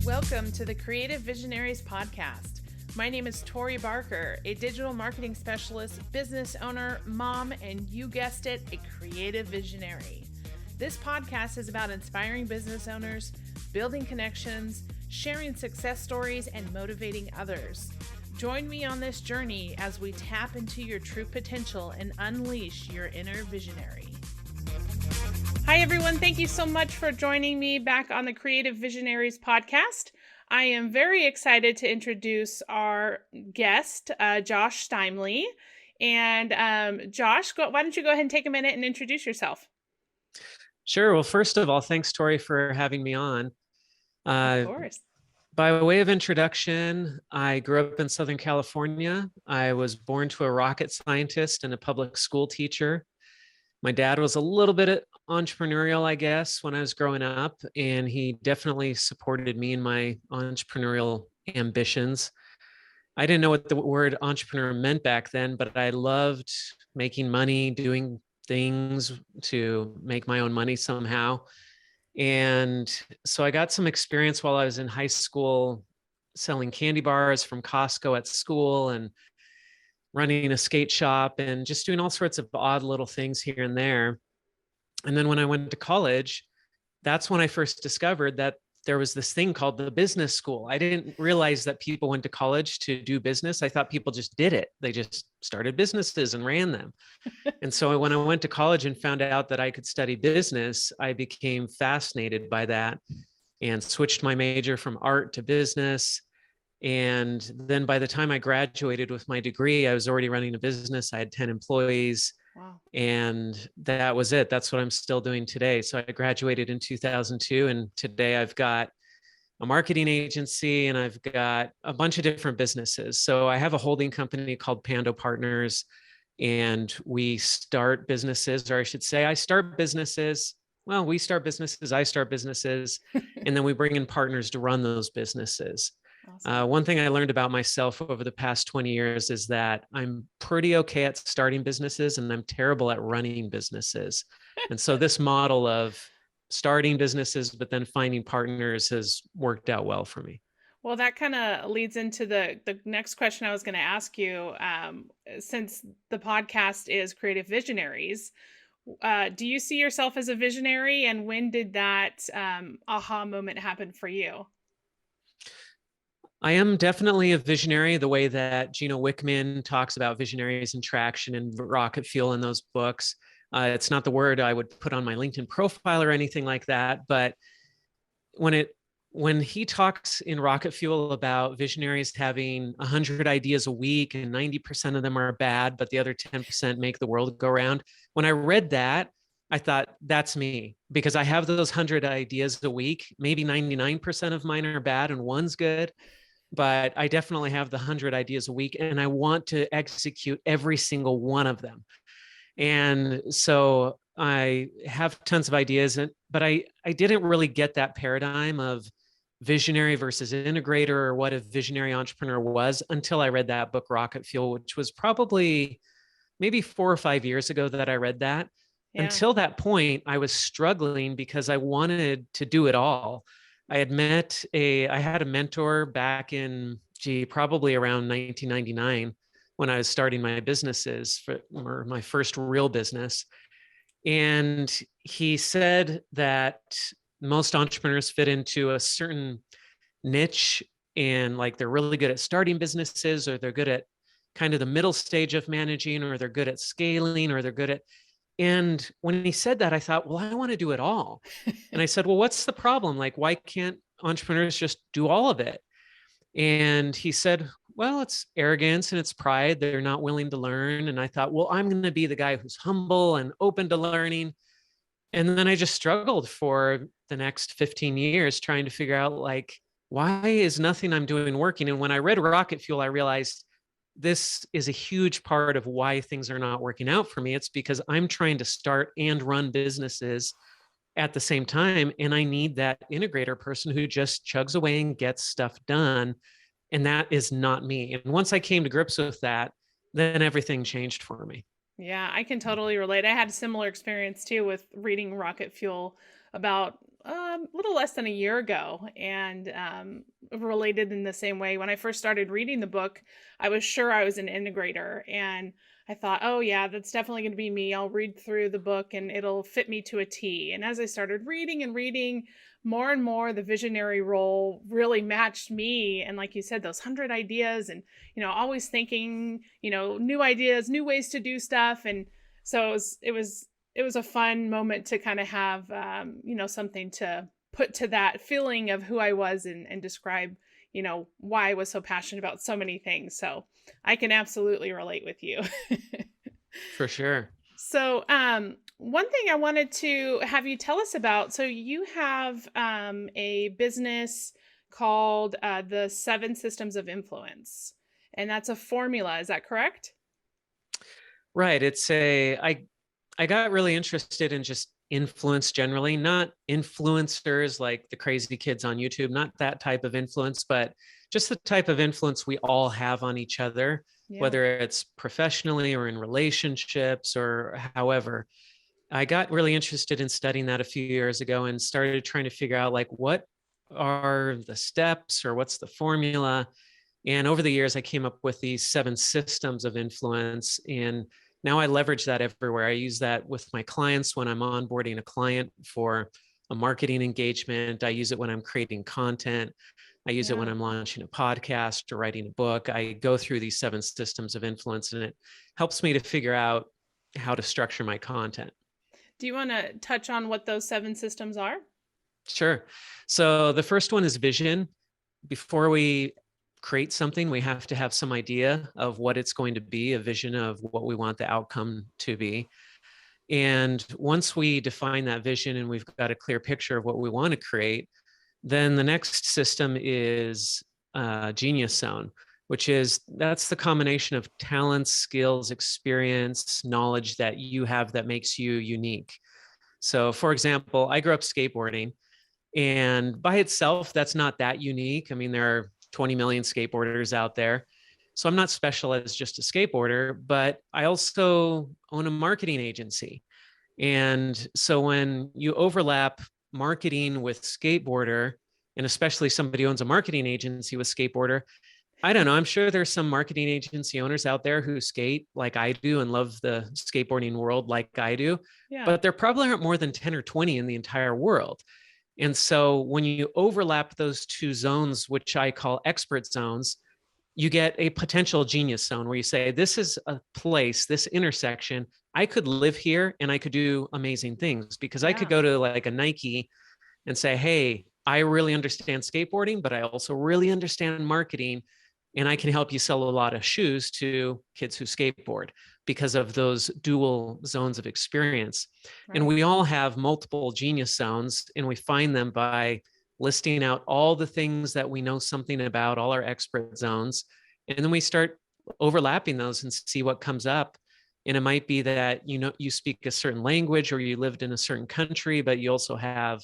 Welcome to the Creative Visionaries Podcast. My name is Tori Barker, a digital marketing specialist, business owner, mom, and you guessed it, a creative visionary. This podcast is about inspiring business owners, building connections, sharing success stories, and motivating others. Join me on this journey as we tap into your true potential and unleash your inner visionary. Hi, everyone. Thank you so much for joining me back on the Creative Visionaries Podcast. I am very excited to introduce our guest, Josh Steimle. And Josh, why don't you go ahead and take a minute and introduce yourself? Sure. Well, first of all, thanks, Tori, for having me on. Of course. By way of introduction, I grew up in Southern California. I was born to a rocket scientist and a public school teacher. My dad was a little bit entrepreneurial, I guess, when I was growing up, and he definitely supported me in my entrepreneurial ambitions. I didn't know what the word entrepreneur meant back then, but I loved making money, doing things to make my own money somehow. And so I got some experience while I was in high school selling candy bars from Costco at school and running a skate shop and just doing all sorts of odd little things here and there. And then when I went to college, that's when I first discovered that there was this thing called the business school. I didn't realize that people went to college to do business. I thought people just did it. They just started businesses and ran them. And so when I went to college and found out that I could study business, I became fascinated by that and switched my major from art to business. And then by the time I graduated with my degree, I was already running a business. I had 10 employees. Wow. And that was it. That's what I'm still doing today. So I graduated in 2002. And today I've got a marketing agency and I've got a bunch of different businesses. So I have a holding company called Pando Partners, and we start businesses, or I should say, I start businesses. Well, we start businesses, I start businesses, and then we bring in partners to run those businesses. Awesome. One thing I learned about myself over the past 20 years is that I'm pretty okay at starting businesses and I'm terrible at running businesses. And so this model of starting businesses, but then finding partners has worked out well for me. Well, that kind of leads into the next question I was going to ask you. Since the podcast is Creative Visionaries, do you see yourself as a visionary? And when did that aha moment happen for you? I am definitely a visionary, the way that Gino Wickman talks about visionaries and traction and rocket fuel in those books. It's not the word I would put on my LinkedIn profile or anything like that. But when he talks in Rocket Fuel about visionaries having 100 ideas a week and 90% of them are bad, but the other 10% make the world go round. When I read that, I thought, that's me, because I have those 100 ideas a week. Maybe 99% of mine are bad and one's good. But I definitely have the 100 ideas a week and I want to execute every single one of them. And so I have tons of ideas, but I didn't really get that paradigm of visionary versus integrator, or what a visionary entrepreneur was, until I read that book, Rocket Fuel, which was probably maybe 4 or 5 years ago that I read that. Yeah. Until that point, I was struggling because I wanted to do it all. I had I had a mentor back in, probably around 1999 when I was starting my businesses or my first real business. And he said that most entrepreneurs fit into a certain niche, and like they're really good at starting businesses, or they're good at kind of the middle stage of managing, or they're good at scaling, or they're good at. And when he said that, I thought, well, I want to do it all. And I said, well, what's the problem? Like, why can't entrepreneurs just do all of it? And he said, well, it's arrogance and it's pride. They're not willing to learn. And I thought, well, I'm going to be the guy who's humble and open to learning. And then I just struggled for the next 15 years trying to figure out, like, why is nothing I'm doing working? And when I read Rocket Fuel, I realized this is a huge part of why things are not working out for me. It's because I'm trying to start and run businesses at the same time. And I need that integrator person who just chugs away and gets stuff done. And that is not me. And once I came to grips with that, then everything changed for me. Yeah, I can totally relate. I had a similar experience too with reading Rocket Fuel about a little less than a year ago, and related in the same way. When I first started reading the book, I was sure I was an integrator, and I thought, oh yeah, that's definitely going to be me. I'll read through the book and it'll fit me to a T. And as I started reading and reading, more and more the visionary role really matched me. And like you said, those 100 ideas, and always thinking, new ideas, new ways to do stuff. And so it was a fun moment to kind of have, something to put to that feeling of who I was, and describe, why I was so passionate about so many things. So I can absolutely relate with you. For sure. So, one thing I wanted to have you tell us about. So you have a business called the 7 Systems of Influence, and that's a formula. Is that correct? Right. I got really interested in just influence generally, not influencers like the crazy kids on YouTube, not that type of influence, but just the type of influence we all have on each other, Yeah. whether it's professionally or in relationships or however. I got really interested in studying that a few years ago and started trying to figure out like what are the steps or what's the formula. And over the years, I came up with these 7 systems of influence. And now I leverage that everywhere. I use that with my clients when I'm onboarding a client for a marketing engagement. I use it when I'm creating content. I use it when I'm launching a podcast or writing a book. I go through these 7 systems of influence, and it helps me to figure out how to structure my content. Do you want to touch on what those 7 systems are? Sure. So the first one is vision. Before we create something, we have to have some idea of what it's going to be, a vision of what we want the outcome to be. And once we define that vision and we've got a clear picture of what we want to create, then the next system is Genius Zone, that's the combination of talents, skills, experience, knowledge that you have that makes you unique. So for example, I grew up skateboarding, and by itself, that's not that unique. I mean, there are 20 million skateboarders out there. So I'm not special as just a skateboarder, but I also own a marketing agency. And so when you overlap marketing with skateboarder, and especially somebody who owns a marketing agency with skateboarder, I don't know, I'm sure there's some marketing agency owners out there who skate like I do and love the skateboarding world like I do, but there probably aren't more than 10 or 20 in the entire world. And so when you overlap those 2 zones, which I call expert zones, you get a potential genius zone where you say, this is a place, this intersection, I could live here and I could do amazing things, because I could go to like a Nike and say, hey, I really understand skateboarding, but I also really understand marketing. And I can help you sell a lot of shoes to kids who skateboard because of those dual zones of experience. Right. And we all have multiple genius zones, and we find them by listing out all the things that we know something about, all our expert zones. And then we start overlapping those and see what comes up. And it might be that, you speak a certain language or you lived in a certain country, but you also have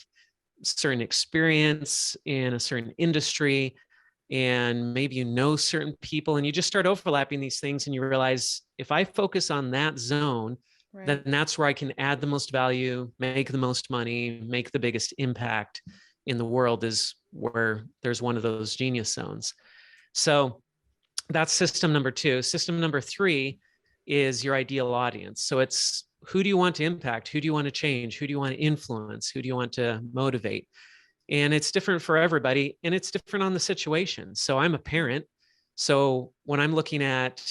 certain experience in a certain industry, and maybe certain people, and you just start overlapping these things, and you realize if I focus on that zone, then that's where I can add the most value, make the most money, make the biggest impact in the world, is where there's one of those genius zones. So that's system number 2. System number 3 is your ideal audience. So it's, who do you want to impact? Who do you want to change? Who do you want to influence? Who do you want to motivate? And it's different for everybody, and it's different on the situation. So I'm a parent. So when I'm looking at,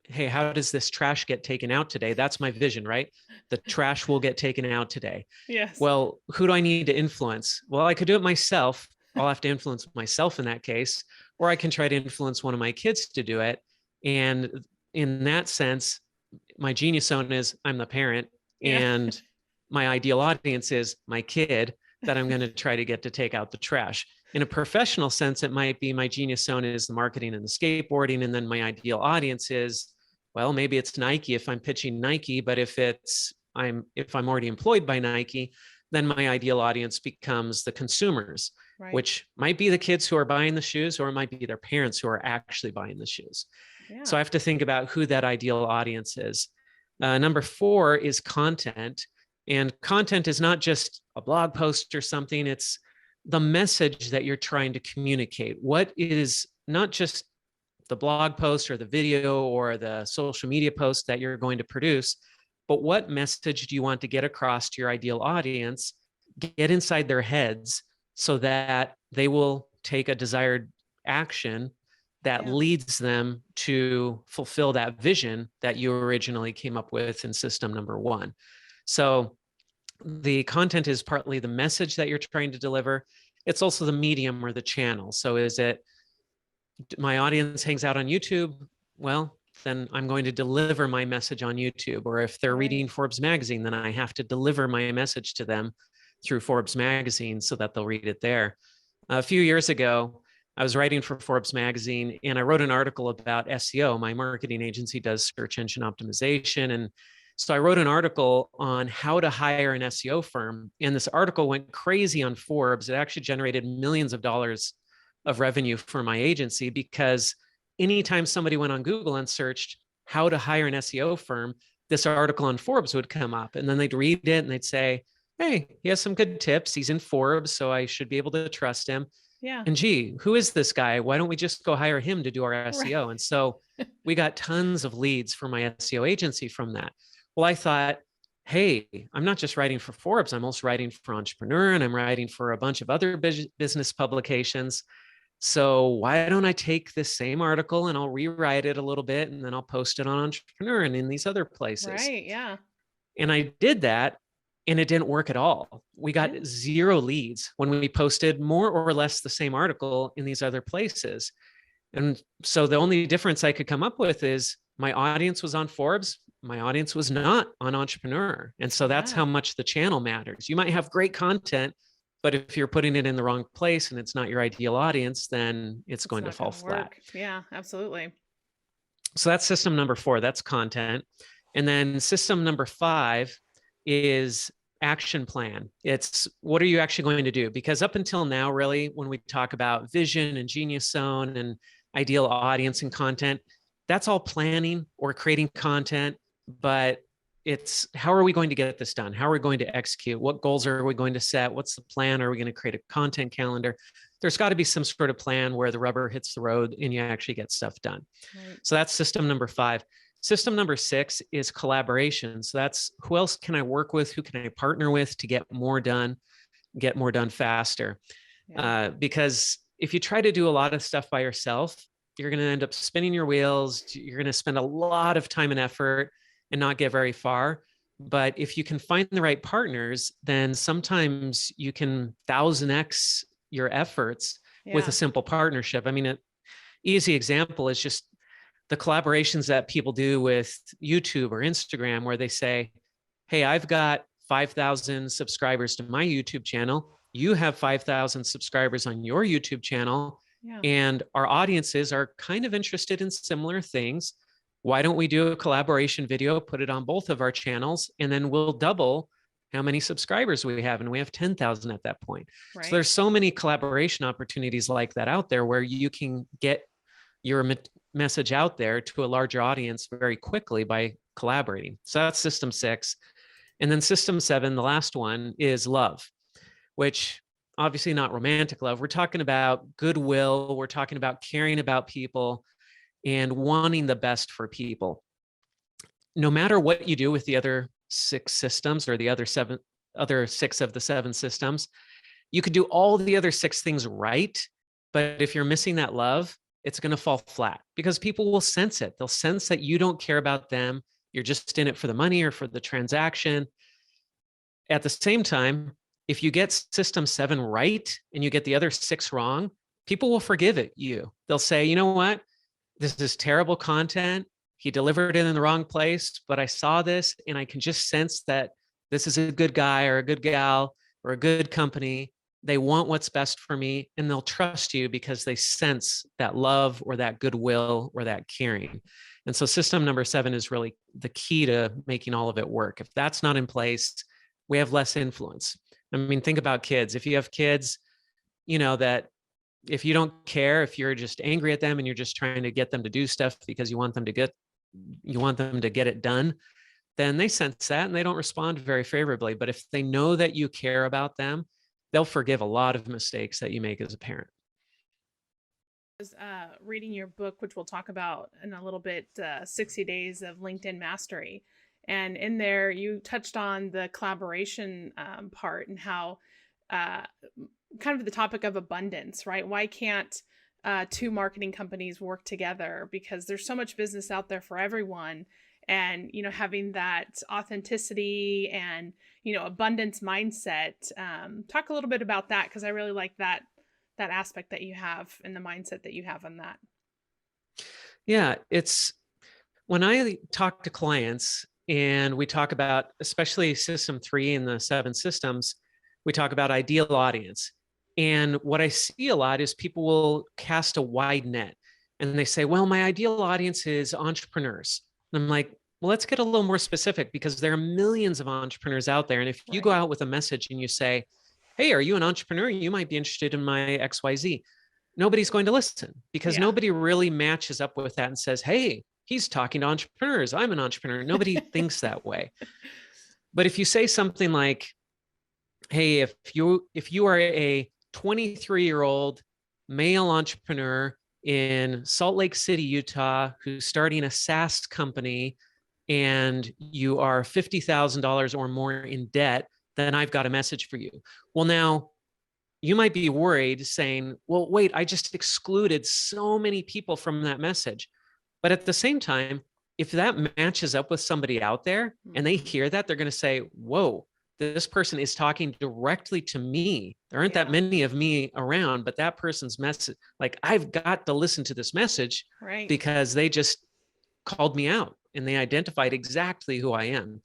hey, how does this trash get taken out today? That's my vision, right? The trash will get taken out today. Yes. Well, who do I need to influence? Well, I could do it myself. I'll have to influence myself in that case, or I can try to influence one of my kids to do it. And in that sense, my genius zone is I'm the parent, and my ideal audience is my kid that I'm going to try to get to take out the trash. In a professional sense, it might be my genius zone is the marketing and the skateboarding. And then my ideal audience is, well, maybe it's Nike if I'm pitching Nike, but if I'm already employed by Nike, then my ideal audience becomes the consumers, which might be the kids who are buying the shoes, or it might be their parents who are actually buying the shoes. So I have to think about who that ideal audience is. Number 4 is content. And content is not just a blog post or something, it's the message that you're trying to communicate. What is not just the blog post or the video or the social media post that you're going to produce, but what message do you want to get across to your ideal audience, get inside their heads so that they will take a desired action that leads them to fulfill that vision that you originally came up with in system number one. So the content is partly the message that you're trying to deliver. It's also the medium or the channel. So is it my audience hangs out on YouTube? Well, then I'm going to deliver my message on YouTube. Or if they're reading Forbes magazine, then I have to deliver my message to them through Forbes magazine so that they'll read it there. A few years ago, I was writing for Forbes magazine and I wrote an article about SEO. My marketing agency does search engine optimization. And so I wrote an article on how to hire an SEO firm. And this article went crazy on Forbes. It actually generated millions of dollars of revenue for my agency, because anytime somebody went on Google and searched how to hire an SEO firm, this article on Forbes would come up, and then they'd read it and they'd say, hey, he has some good tips. He's in Forbes, so I should be able to trust him. Yeah. And gee, who is this guy? Why don't we just go hire him to do our SEO? And so we got tons of leads for my SEO agency from that. Well, I thought, hey, I'm not just writing for Forbes. I'm also writing for Entrepreneur, and I'm writing for a bunch of other business publications. So why don't I take this same article and I'll rewrite it a little bit, and then I'll post it on Entrepreneur and in these other places. Right. Yeah. And I did that, and it didn't work at all. We got zero leads when we posted more or less the same article in these other places. And so the only difference I could come up with is my audience was on Forbes. My audience was not on Entrepreneur. And so that's how much the channel matters. You might have great content, but if you're putting it in the wrong place and it's not your ideal audience, then it's going to fall flat. Yeah, absolutely. So that's system number 4. That's content. And then system number 5 is action plan. It's what are you actually going to do? Because up until now, really, when we talk about vision and genius zone and ideal audience and content, that's all planning or creating content, but it's how are we going to get this done? How are we going to execute? What goals are we going to set? What's the plan? Are we going to create a content calendar? There's got to be some sort of plan where the rubber hits the road and you actually get stuff done. Right. So that's system number 5. System number 6 is collaboration. So that's who else can I work with? Who can I partner with to get more done faster? Yeah. Because if you try to do a lot of stuff by yourself, you're going to end up spinning your wheels. You're going to spend a lot of time and effort and not get very far. But if you can find the right partners, then sometimes you can 1000x your efforts with a simple partnership. I mean, an easy example is just the collaborations that people do with YouTube or Instagram, where they say, hey, I've got 5,000 subscribers to my YouTube channel. You have 5,000 subscribers on your YouTube channel. Yeah. And our audiences are kind of interested in similar things. Why don't we do a collaboration video, put it on both of our channels, and then we'll double how many subscribers we have. And we have 10,000 at that point. Right. So there's so many collaboration opportunities like that out there where you can get your message out there to a larger audience very quickly by collaborating. So that's system 6. And then system 7, the last one, is love, which obviously not romantic love. We're talking about goodwill. We're talking about caring about people and wanting the best for people. No matter what you do with the other 6 systems or the other 6 of the 7 systems, you could do all the other 6 things right. But if you're missing that love, it's going to fall flat because people will sense it. They'll sense that you don't care about them. You're just in it for the money or for the transaction. At the same time, if you get system 7 right and you get the other 6 wrong, people will forgive you. They'll say, you know what? This is terrible content. He delivered it in the wrong place, but I saw this and I can just sense that this is a good guy or a good gal or a good company. They want what's best for me, and they'll trust you because they sense that love or that goodwill or that caring. And so system number 7 is really the key to making all of it work. If that's not in place, we have less influence. I mean, think about kids. If you have kids, you know, that if you don't care, if you're just angry at them and you're just trying to get them to do stuff because you want them to get it done, then they sense that and they don't respond very favorably. But if they know that you care about them, they'll forgive a lot of mistakes that you make as a parent. I was reading your book, which we'll talk about in a little bit, 60 Days of LinkedIn Mastery. And in there, you touched on the collaboration part and how kind of the topic of abundance, right? Why can't two marketing companies work together? Because there's so much business out there for everyone. And, having that authenticity and, abundance mindset. Talk a little bit about that, because I really like that aspect that you have and the mindset that you have on that. Yeah, it's when I talk to clients and we talk about, especially system 3 in the 7 systems, we talk about ideal audience. And what I see a lot is people will cast a wide net and they say, well, my ideal audience is entrepreneurs. And I'm like, well, let's get a little more specific, because there are millions of entrepreneurs out there. And if you go out with a message and you say, hey, are you an entrepreneur? You might be interested in my XYZ. Nobody's going to listen, because nobody really matches up with that and says, hey, he's talking to entrepreneurs. I'm an entrepreneur. Nobody thinks that way. But if you say something like, hey, if you are a 23-year-old male entrepreneur in Salt Lake City, Utah, who's starting a SaaS company, and you are $50,000 or more in debt, then I've got a message for you. Well, now you might be worried, saying, well, wait, I just excluded so many people from that message. But at the same time, if that matches up with somebody out there and they hear that, they're going to say, whoa, this person is talking directly to me. There aren't that many of me around, but that person's message, like, I've got to listen to this message, because they just called me out and they identified exactly who I am.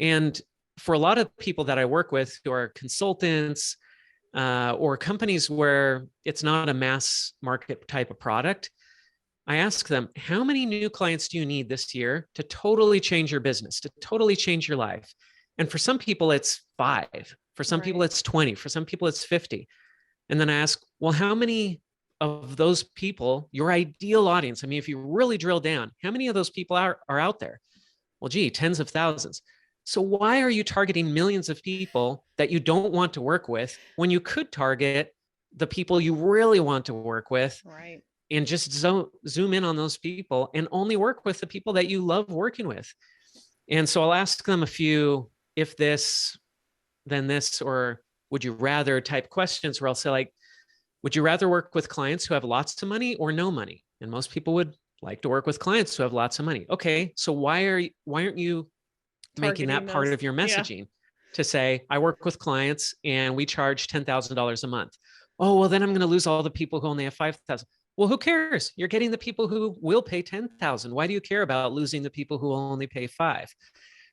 And for a lot of people that I work with who are consultants or companies where it's not a mass market type of product, I ask them, how many new clients do you need this year to totally change your business, to totally change your life? And for some people, it's 5. For some people, it's 20. For some people, it's 50. And then I ask, well, how many of those people, your ideal audience, I mean, if you really drill down, how many of those people are out there? Well, gee, tens of thousands. So why are you targeting millions of people that you don't want to work with, when you could target the people you really want to work with? And just zoom in on those people and only work with the people that you love working with. And so I'll ask them a few if this, then this, or would you rather type questions, where I'll say, like, would you rather work with clients who have lots of money or no money? And most people would like to work with clients who have lots of money. Okay, so why aren't you making that part of your messaging to say, I work with clients and we charge $10,000 a month? Oh, well, then I'm going to lose all the people who only have 5,000. Well, who cares? You're getting the people who will pay 10,000. Why do you care about losing the people who will only pay 5?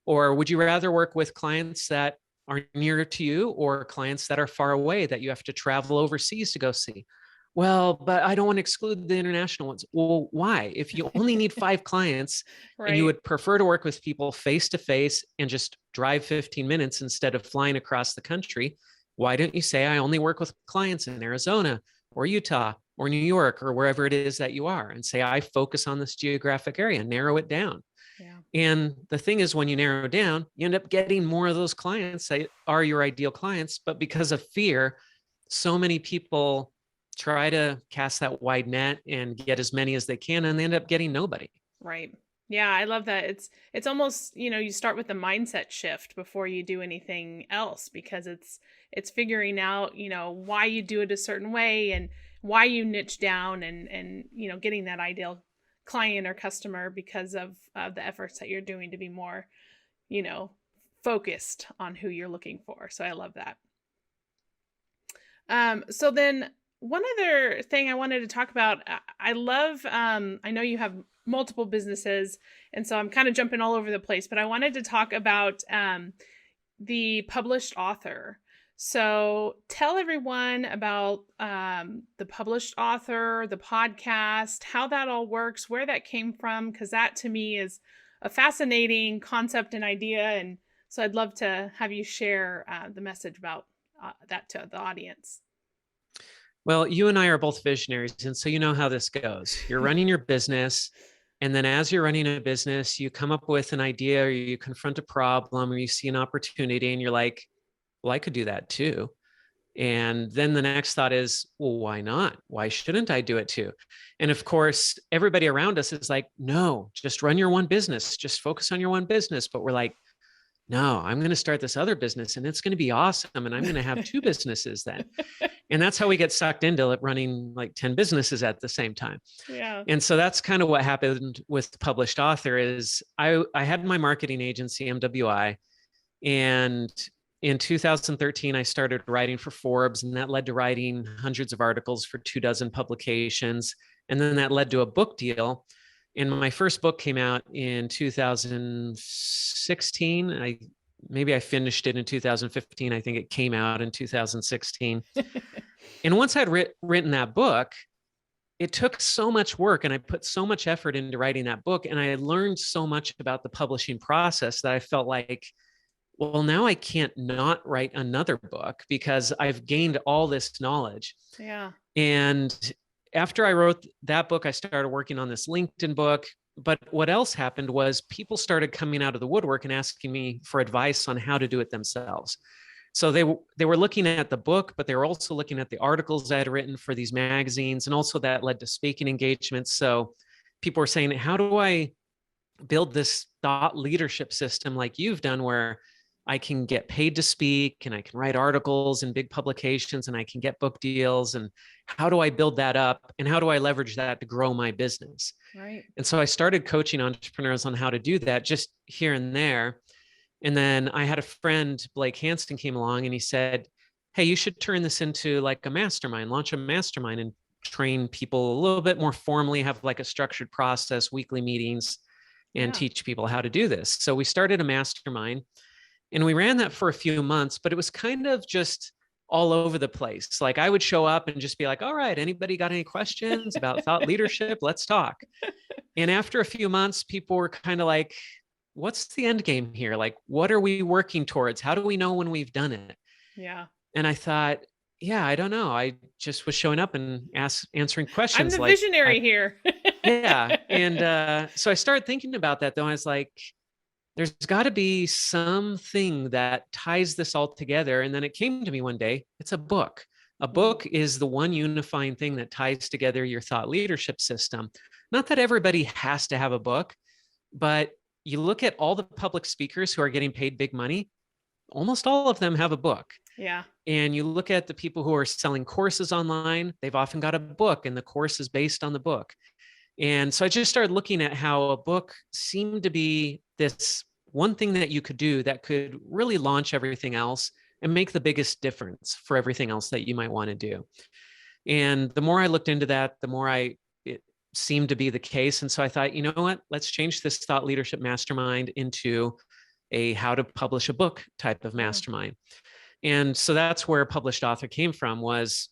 Or would you rather work with clients that are near to you, or clients that are far away that you have to travel overseas to go see? Well, but I don't want to exclude the international ones. Well, why? If you only need 5 clients and you would prefer to work with people face to face and just drive 15 minutes instead of flying across the country, why don't you say, I only work with clients in Arizona or Utah or New York or wherever it is that you are, and say, I focus on this geographic area, narrow it down. And the thing is, when you narrow down, you end up getting more of those clients that are your ideal clients. But because of fear, so many people try to cast that wide net and get as many as they can, and they end up getting nobody. Yeah, I love that. It's almost, you start with the mindset shift before you do anything else, because it's figuring out, why you do it a certain way and why you niche down, and getting that ideal client or customer because of the efforts that you're doing to be more, focused on who you're looking for. So I love that. So then one other thing I wanted to talk about, I love, I know you have multiple businesses, and so I'm kind of jumping all over the place, but I wanted to talk about the published author. So tell everyone about the published author, the podcast, how that all works, where that came from, because that to me is a fascinating concept and idea. And so I'd love to have you share the message about that to the audience. Well, you and I are both visionaries, and so you know how this goes. You're running your business. And then as you're running a business, you come up with an idea or you confront a problem or you see an opportunity and you're like, well, I could do that too. And then the next thought is, well, why not? Why shouldn't I do it too? And of course, everybody around us is like, no, just run your one business, just focus on your one business. But we're like, no, I'm going to start this other business and it's going to be awesome. And I'm going to have two businesses then. And that's how we get sucked into running like 10 businesses at the same time. Yeah. And so that's kind of what happened with Published Author is I had my marketing agency, MWI, and in 2013, I started writing for Forbes, and that led to writing hundreds of articles for 24 publications. And then that led to a book deal. And my first book came out in 2016. Maybe I finished it in 2015. I think it came out in 2016. And once I'd written that book, it took so much work and I put so much effort into writing that book. And I learned so much about the publishing process that I felt like, well, now I can't not write another book because I've gained all this knowledge. Yeah. And after I wrote that book, I started working on this LinkedIn book. But what else happened was people started coming out of the woodwork and asking me for advice on how to do it themselves. So they were looking at the book, but they were also looking at the articles I had written for these magazines. And also that led to speaking engagements. So people were saying, how do I build this thought leadership system like you've done where I can get paid to speak and I can write articles in big publications and I can get book deals? And how do I build that up? And how do I leverage that to grow my business? Right. And so I started coaching entrepreneurs on how to do that just here and there. And then I had a friend, Blake Hanston, came along and he said, hey, you should turn this into like a mastermind, launch a mastermind and train people a little bit more formally, have like a structured process, weekly meetings, and teach people how to do this. So we started a mastermind and we ran that for a few months, but it was kind of just all over the place. Like I would show up and just be like, all right, anybody got any questions about thought leadership? Let's talk. And after a few months, people were kind of like, what's the end game here? Like, what are we working towards? How do we know when we've done it? Yeah. And I thought, yeah, I don't know. I just was showing up and answering questions. I'm the visionary here. Yeah. And so I started thinking about that though. I was like, there's got to be something that ties this all together. And then it came to me one day, it's a book. A book is the one unifying thing that ties together your thought leadership system. Not that everybody has to have a book, but you look at all the public speakers who are getting paid big money, almost all of them have a book. Yeah. And you look at the people who are selling courses online, they've often got a book and the course is based on the book. And so I just started looking at how a book seemed to be this one thing that you could do that could really launch everything else and make the biggest difference for everything else that you might want to do. And the more I looked into that, the more it seemed to be the case. And so I thought, you know what, let's change this thought leadership mastermind into a how to publish a book type of mastermind. And so that's where Published Author came from, was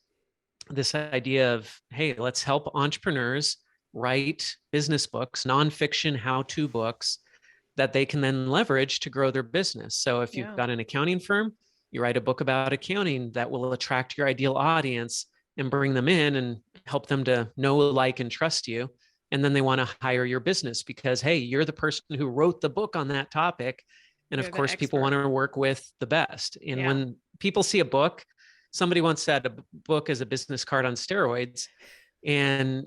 this idea of, hey, let's help entrepreneurs write business books, nonfiction how-to books that they can then leverage to grow their business. So if you've got an accounting firm, you write a book about accounting that will attract your ideal audience and bring them in and help them to know, like, and trust you. And then they want to hire your business because, hey, you're the person who wrote the book on that topic. And of course, people want to work with the best. And when people see a book, somebody once said a book is a business card on steroids. And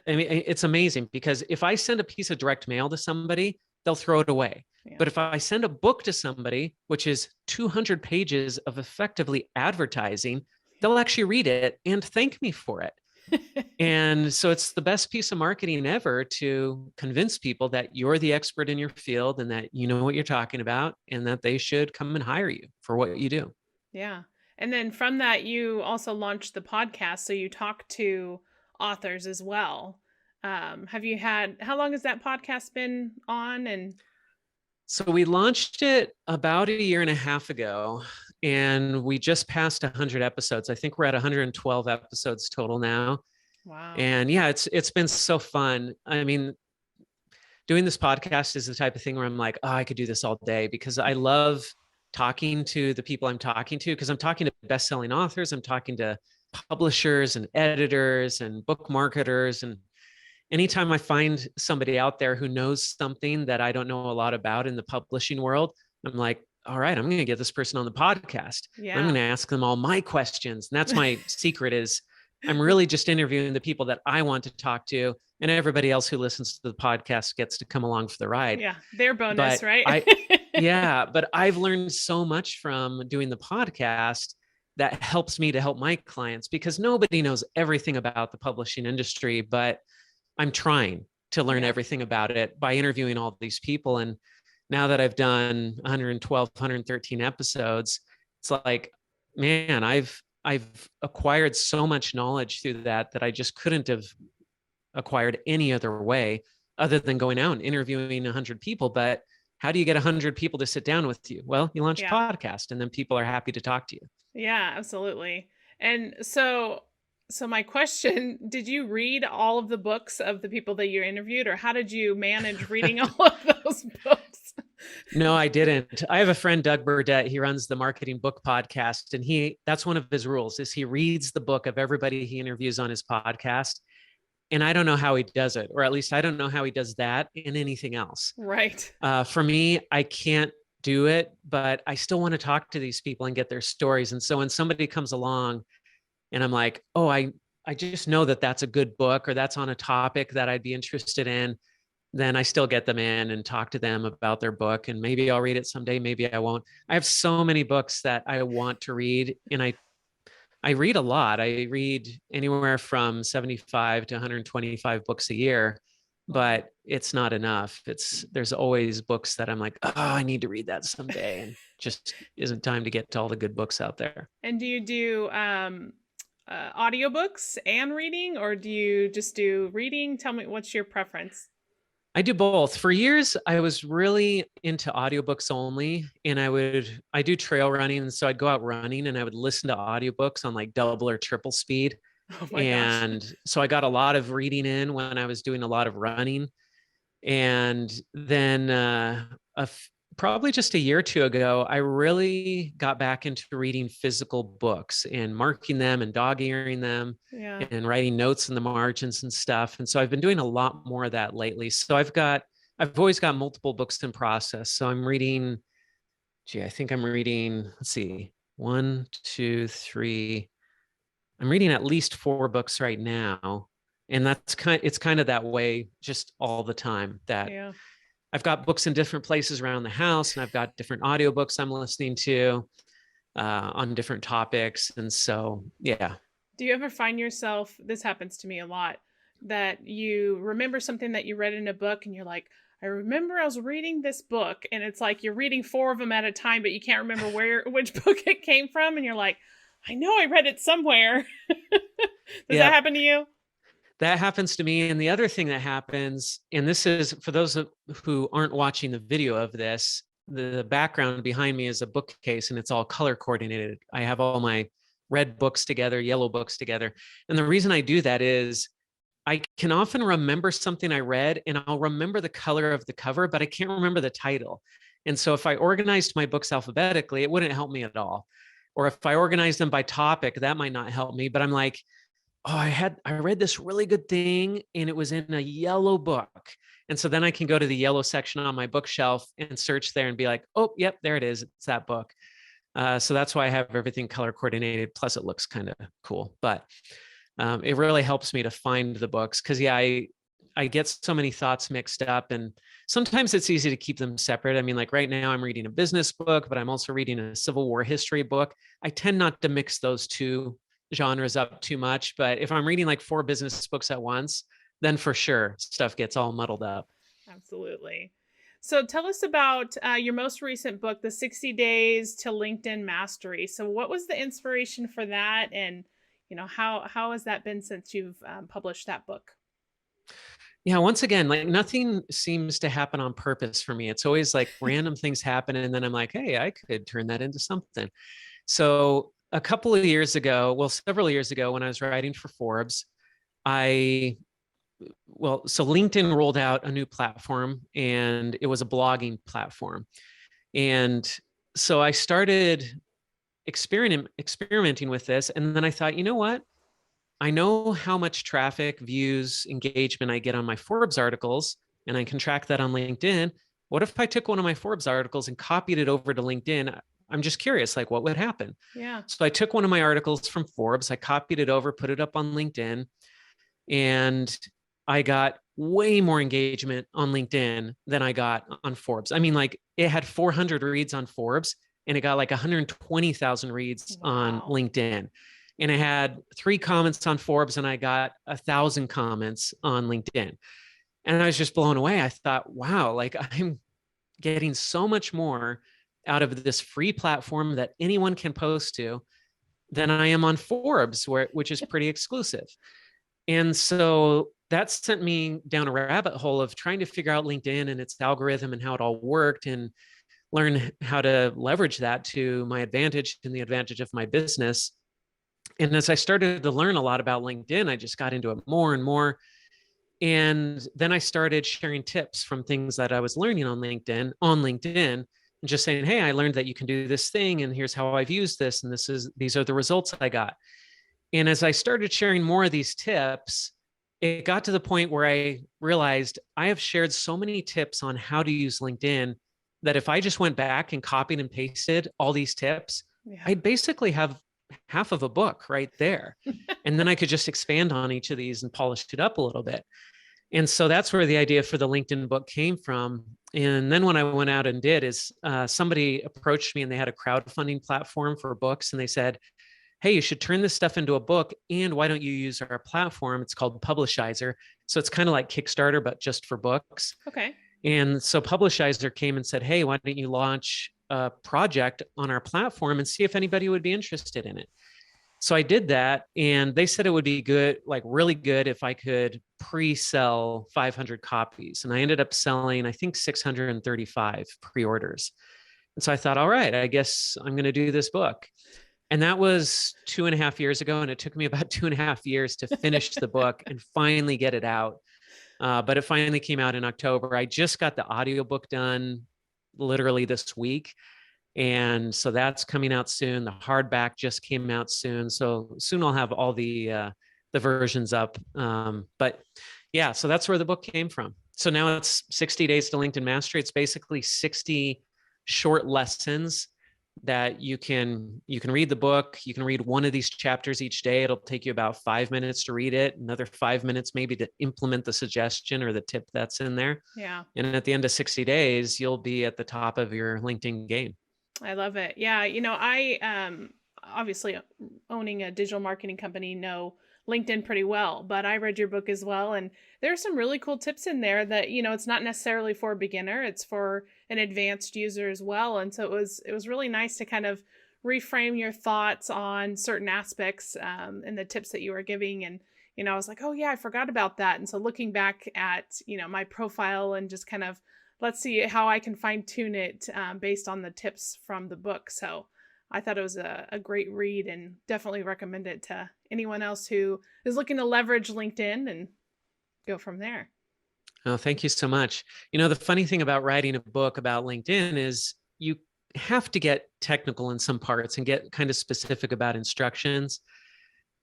I mean, it's amazing because if I send a piece of direct mail to somebody, they'll throw it away. Yeah. But if I send a book to somebody, which is 200 pages of effectively advertising, they'll actually read it and thank me for it. And so it's the best piece of marketing ever to convince people that you're the expert in your field and that you know what you're talking about and that they should come and hire you for what you do. Yeah. And then from that, you also launched the podcast. So you talk to authors as well. How long has that podcast been on? And so we launched it about a year and a half ago, and we just passed 100 episodes. I think we're at 112 episodes total now. Wow. And yeah, it's been so fun. I mean, doing this podcast is the type of thing where I'm like, oh, I could do this all day because I love talking to the people I'm talking to, because I'm talking to best-selling authors. I'm talking to publishers and editors and book marketers. anytime I find somebody out there who knows something that I don't know a lot about in the publishing world, I'm like, all right, I'm going to get this person on the podcast. Yeah. I'm going to ask them all my questions. And that's my secret is I'm really just interviewing the people that I want to talk to, and everybody else who listens to the podcast gets to come along for the ride. Yeah. Their bonus, But right? yeah, but I've learned so much from doing the podcast that helps me to help my clients, because nobody knows everything about the publishing industry, but I'm trying to learn everything about it by interviewing all these people. And now that I've done 112, 113 episodes, it's like, man, I've acquired so much knowledge through that I just couldn't have acquired any other way other than going out and interviewing 100 people. But how do you get 100 people to sit down with you? Well, you launch a podcast, and then people are happy to talk to you. Yeah, absolutely. And so my question, did you read all of the books of the people that you interviewed, or how did you manage reading all of those books? No, I didn't. I have a friend, Doug Burdett. He runs the Marketing Book Podcast, and that's one of his rules is he reads the book of everybody he interviews on his podcast. And I don't know how he does it, or at least I don't know how he does that in anything else. Right. For me, I can't do it, but I still want to talk to these people and get their stories. And so when somebody comes along and I'm like, oh, I just know that that's a good book, or that's on a topic that I'd be interested in, then I still get them in and talk to them about their book. And maybe I'll read it someday, maybe I won't. I have so many books that I want to read, and I read a lot. I read anywhere from 75 to 125 books a year, but it's not enough. There's always books that I'm like, oh, I need to read that someday, and just isn't time to get to all the good books out there. And do you do audiobooks and reading, or do you just do reading? Tell me, what's your preference? I do both. For years, I was really into audiobooks only, and I do trail running. And so I'd go out running and I would listen to audiobooks on like double or triple speed. Oh my gosh. So I got a lot of reading in when I was doing a lot of running. And then probably just a year or two ago, I really got back into reading physical books and marking them and dog-earing them and writing notes in the margins and stuff. And so I've been doing a lot more of that lately. So I've always got multiple books in process. So I'm reading, I think I'm reading, let's see, 1, 2, 3. I'm reading at least 4 books right now. And it's kind of that way just all the time that I've got books in different places around the house, and I've got different audiobooks I'm listening to on different topics. And so, yeah. Do you ever find yourself, this happens to me a lot, that you remember something that you read in a book and you're like, I remember I was reading this book, and it's like you're reading 4 of them at a time, but you can't remember which book it came from. And you're like, I know I read it somewhere. Does that happen to you? That happens to me. And the other thing that happens, and this is for those who aren't watching the video of this, the background behind me is a bookcase, and it's all color coordinated. I have all my red books together, yellow books together. And the reason I do that is I can often remember something I read, and I'll remember the color of the cover, but I can't remember the title. And so if I organized my books alphabetically, it wouldn't help me at all. Or if I organized them by topic, that might not help me. But I'm like, oh, I read this really good thing, and it was in a yellow book. And so then I can go to the yellow section on my bookshelf and search there and be like, oh, yep, there it is. It's that book. So that's why I have everything color coordinated. Plus it looks kind of cool, but it really helps me to find the books. Cause I get so many thoughts mixed up, and sometimes it's easy to keep them separate. I mean, like right now I'm reading a business book, but I'm also reading a Civil War history book. I tend not to mix those two genres up too much, but if I'm reading like 4 business books at once, then for sure stuff gets all muddled up. Absolutely. So tell us about your most recent book, The 60 Days to LinkedIn Mastery. So what was the inspiration for that? And, how has that been since you've published that book? Yeah, once again, like nothing seems to happen on purpose for me. It's always like random things happen, and then I'm like, hey, I could turn that into something. So several years ago, when I was writing for Forbes, so LinkedIn rolled out a new platform, and it was a blogging platform. And so I started experimenting with this. And then I thought, you know what? I know how much traffic, views, engagement I get on my Forbes articles, and I can track that on LinkedIn. What if I took one of my Forbes articles and copied it over to LinkedIn? I'm just curious, like what would happen? Yeah. So I took one of my articles from Forbes, I copied it over, put it up on LinkedIn, and I got way more engagement on LinkedIn than I got on Forbes. I mean, like it had 400 reads on Forbes and it got like 120,000 reads on Wow. LinkedIn. And I had 3 comments on Forbes and I got 1,000 comments on LinkedIn. And I was just blown away. I thought, wow, like I'm getting so much more out of this free platform that anyone can post to than I am on Forbes, which is pretty exclusive. And so that sent me down a rabbit hole of trying to figure out LinkedIn and its algorithm and how it all worked and learn how to leverage that to my advantage and the advantage of my business. And as I started to learn a lot about LinkedIn, I just got into it more and more. And then I started sharing tips from things that I was learning on LinkedIn, and just saying, hey, I learned that you can do this thing, and here's how I've used this, and these are the results I got. And as I started sharing more of these tips, it got to the point where I realized I have shared so many tips on how to use LinkedIn that if I just went back and copied and pasted all these tips, Yeah. I'd basically have half of a book right there. And then I could just expand on each of these and polish it up a little bit. And so that's where the idea for the LinkedIn book came from. And then what I went out and did is somebody approached me and they had a crowdfunding platform for books. And they said, hey, you should turn this stuff into a book. And why don't you use our platform? It's called Publishizer. So it's kind of like Kickstarter, but just for books. Okay. And so Publishizer came and said, hey, why don't you launch a project on our platform and see if anybody would be interested in it? So I did that, and they said it would be good, like really good, if I could pre-sell 500 copies. And I ended up selling, I think, 635 pre-orders. And so I thought, all right, I guess I'm going to do this book. And that was 2.5 years ago. And it took me about 2.5 years to finish the book and finally get it out. But it finally came out in October. I just got the audiobook done literally this week. And so that's coming out soon. The hardback just came out soon. So soon I'll have all the versions up. But yeah, so that's where the book came from. So now it's 60 Days to LinkedIn Mastery. It's basically 60 short lessons that you can read the book. You can read one of these chapters each day. It'll take you about 5 minutes to read it, another 5 minutes maybe to implement the suggestion or the tip that's in there. Yeah. And at the end of 60 days, you'll be at the top of your LinkedIn game. I love it. Yeah. I obviously owning a digital marketing company know LinkedIn pretty well, but I read your book as well. And there's some really cool tips in there that, it's not necessarily for a beginner, it's for an advanced user as well. And so it was really nice to kind of reframe your thoughts on certain aspects and the tips that you were giving. And, I was like, oh yeah, I forgot about that. And so looking back at, my profile and just kind of, let's see how I can fine tune it based on the tips from the book. So I thought it was a great read and definitely recommend it to anyone else who is looking to leverage LinkedIn and go from there. Oh, thank you so much. The funny thing about writing a book about LinkedIn is you have to get technical in some parts and get kind of specific about instructions.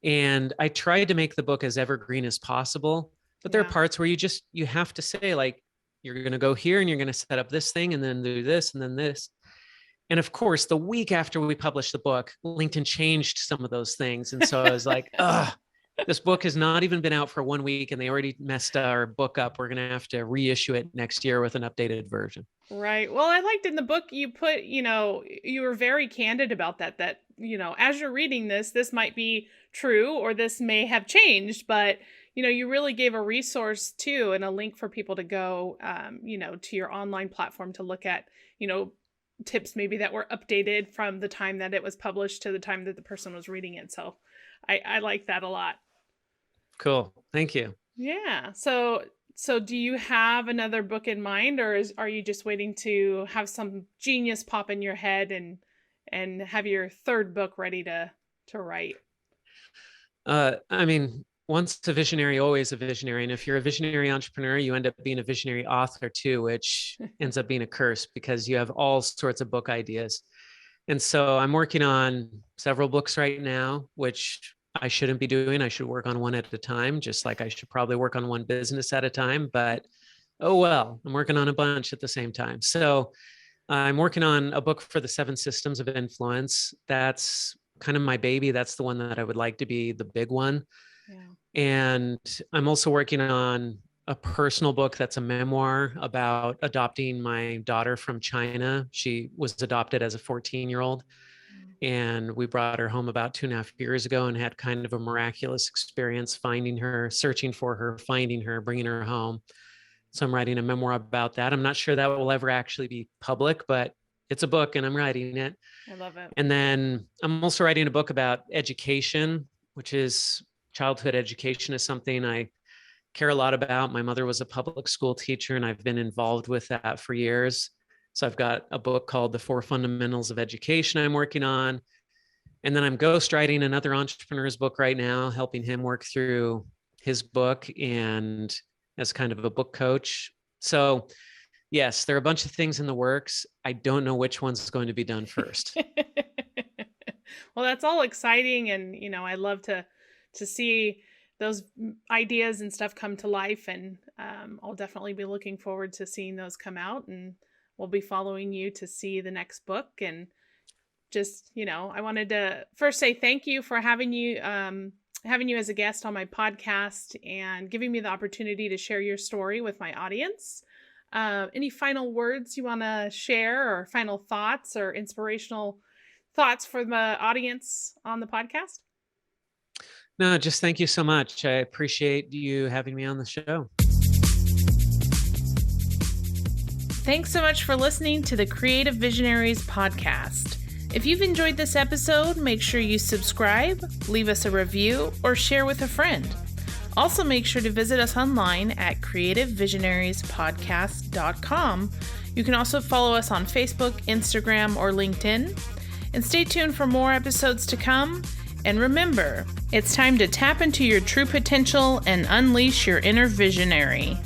And I tried to make the book as evergreen as possible, but there are parts where you have to say, like, you're going to go here and you're going to set up this thing and then do this and then this. And of course, the week after we published the book, LinkedIn changed some of those things. And so I was like, this book has not even been out for 1 week and they already messed our book up. We're going to have to reissue it next year with an updated version. Right. Well, I liked in the book you put, you were very candid about that, as you're reading this might be true or this may have changed, but you really gave a resource too and a link for people to go, to your online platform to look at, tips maybe that were updated from the time that it was published to the time that the person was reading it. So I like that a lot. Cool. Thank you. Yeah. So do you have another book in mind, or are you just waiting to have some genius pop in your head and have your third book ready to write? Once a visionary, always a visionary. And if you're a visionary entrepreneur, you end up being a visionary author too, which ends up being a curse because you have all sorts of book ideas. And so I'm working on several books right now, which I shouldn't be doing. I should work on one at a time, just like I should probably work on one business at a time. But oh well, I'm working on a bunch at the same time. So I'm working on a book for the 7 systems of influence. That's kind of my baby. That's the one that I would like to be the big one. Yeah. And I'm also working on a personal book that's a memoir about adopting my daughter from China. She was adopted as a 14-year-old. And we brought her home about 2.5 years ago and had kind of a miraculous experience finding her, searching for her, finding her, bringing her home. So I'm writing a memoir about that. I'm not sure that will ever actually be public, but it's a book and I'm writing it. I love it. And then I'm also writing a book about education, which is childhood education is something I care a lot about. My mother was a public school teacher and I've been involved with that for years. So I've got a book called The 4 Fundamentals of Education I'm working on. And then I'm ghostwriting another entrepreneur's book right now, helping him work through his book and as kind of a book coach. So yes, there are a bunch of things in the works. I don't know which one's going to be done first. Well, that's all exciting. And, I love to see those ideas and stuff come to life. And I'll definitely be looking forward to seeing those come out. And we'll be following you to see the next book. And just, I wanted to first say thank you for having you as a guest on my podcast and giving me the opportunity to share your story with my audience. Any final words you want to share or final thoughts or inspirational thoughts for the audience on the podcast? No, just thank you so much. I appreciate you having me on the show. Thanks so much for listening to the Creative Visionaries Podcast. If you've enjoyed this episode, make sure you subscribe, leave us a review, or share with a friend. Also, make sure to visit us online at creativevisionariespodcast.com. You can also follow us on Facebook, Instagram, or LinkedIn. And stay tuned for more episodes to come. And remember, it's time to tap into your true potential and unleash your inner visionary.